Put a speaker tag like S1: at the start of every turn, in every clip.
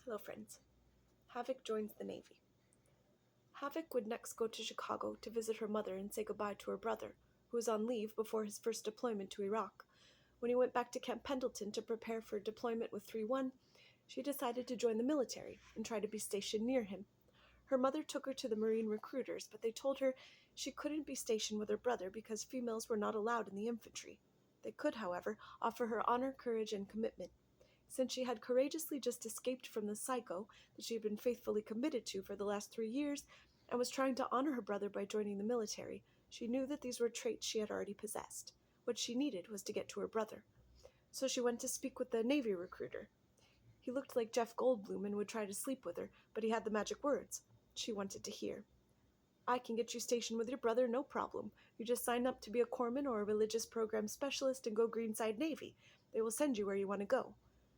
S1: Hello, friends. Havoc joins the Navy. Havoc would next go to Chicago to visit her mother and say goodbye to her brother, who was on leave before his first deployment to Iraq. When he went back to Camp Pendleton to prepare for deployment with 3-1, she decided to join the military and try to be stationed near him. Her mother took her to the Marine recruiters, but they told her she couldn't be stationed with her brother because females were not allowed in the infantry. They could, however, offer her honor, courage, and commitment. Since she had courageously just escaped from the psycho that she had been faithfully committed to for the last 3 years and was trying to honor her brother by joining the military, she knew that these were traits she had already possessed. What she needed was to get to her brother. So she went to speak with the Navy recruiter. He looked like Jeff Goldblum and would try to sleep with her, but he had the magic words she wanted to hear. "I can get you stationed with your brother, no problem. You just sign up to be a corpsman or a religious program specialist and go Greenside Navy. They will send you where you want to go."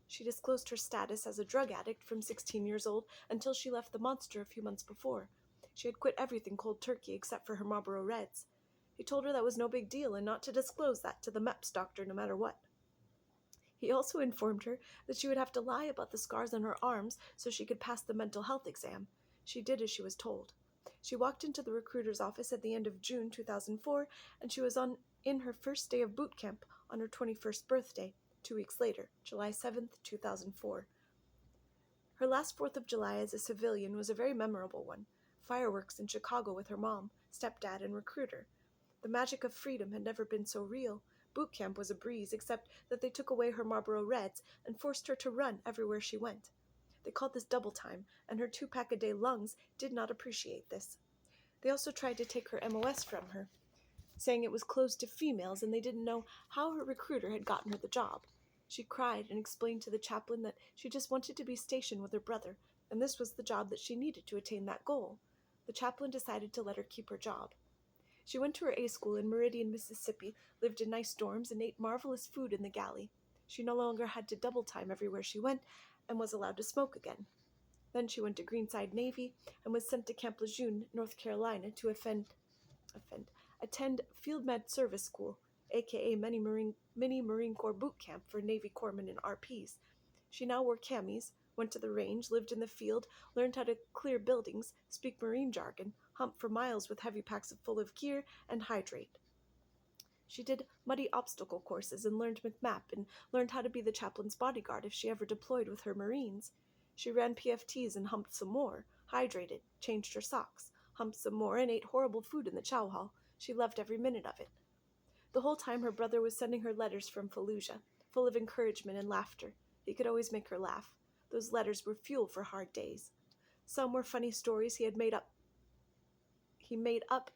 S1: She disclosed her status as a drug addict from 16 years old until she left the monster a few months before. She had quit everything cold turkey except for her Marlboro Reds. He told her that was no big deal and not to disclose that to the MEPS doctor no matter what. He also informed her that she would have to lie about the scars on her arms so she could pass the mental health exam. She did as she was told. She walked into the recruiter's office at the end of June 2004, and she was in her first day of boot camp on her 21st birthday, 2 weeks later, July 7th, 2004. Her last 4th of July as a civilian was a very memorable one. Fireworks in Chicago with her mom, stepdad, and recruiter. The magic of freedom had never been so real. Boot camp was a breeze, except that they took away her Marlboro Reds and forced her to run everywhere she went. They called this double time, and her 2-pack-a-day lungs did not appreciate this. They also tried to take her MOS from her, saying it was closed to females and they didn't know how her recruiter had gotten her the job. She cried and explained to the chaplain that she just wanted to be stationed with her brother, and this was the job that she needed to attain that goal. The chaplain decided to let her keep her job. She went to her A school in Meridian, Mississippi, lived in nice dorms, and ate marvelous food in the galley. She no longer had to double time everywhere she went and was allowed to smoke again. Then she went to Greenside Navy and was sent to Camp Lejeune, North Carolina, to attend Field Med Service School, aka mini Marine Corps boot camp for Navy corpsmen and RPs. She now wore camis, went to the range, lived in the field, learned how to clear buildings, speak Marine jargon, hump for miles with heavy packs full of gear, and hydrate. She did muddy obstacle courses and learned McMap and learned how to be the chaplain's bodyguard if she ever deployed with her Marines. She ran PFTs and humped some more, hydrated, changed her socks, humped some more, and ate horrible food in the chow hall. She loved every minute of it. The whole time her brother was sending her letters from Fallujah, full of encouragement and laughter. He could always make her laugh. Those letters were fuel for hard days. Some were funny stories he made up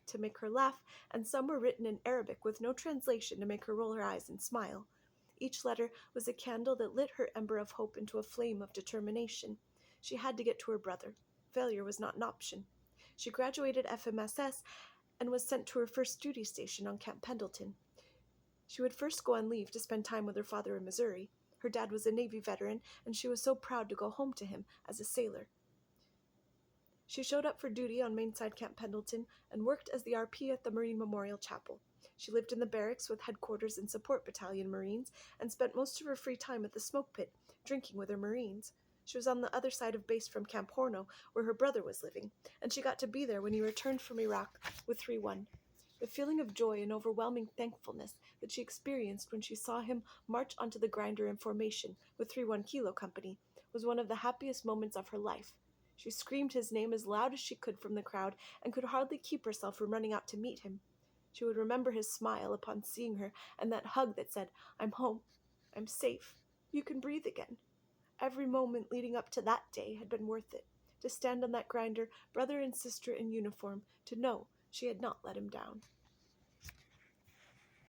S1: to make her laugh, and some were written in Arabic with no translation to make her roll her eyes and smile. Each letter was a candle that lit her ember of hope into a flame of determination. She had to get to her brother. Failure was not an option. She graduated FMSS and was sent to her first duty station on Camp Pendleton. She would first go on leave to spend time with her father in Missouri. Her dad was a Navy veteran, and she was so proud to go home to him as a sailor. She showed up for duty on Mainside Camp Pendleton and worked as the RP at the Marine Memorial Chapel. She lived in the barracks with headquarters and support battalion Marines and spent most of her free time at the smoke pit, drinking with her Marines. She was on the other side of base from Camp Horno, where her brother was living, and she got to be there when he returned from Iraq with 3-1. The feeling of joy and overwhelming thankfulness that she experienced when she saw him march onto the grinder in formation with 3-1 Kilo Company was one of the happiest moments of her life. She screamed his name as loud as she could from the crowd and could hardly keep herself from running out to meet him. She would remember his smile upon seeing her and that hug that said, "I'm home. I'm safe. You can breathe again." Every moment leading up to that day had been worth it. To stand on that grinder, brother and sister in uniform, to know she had not let him down.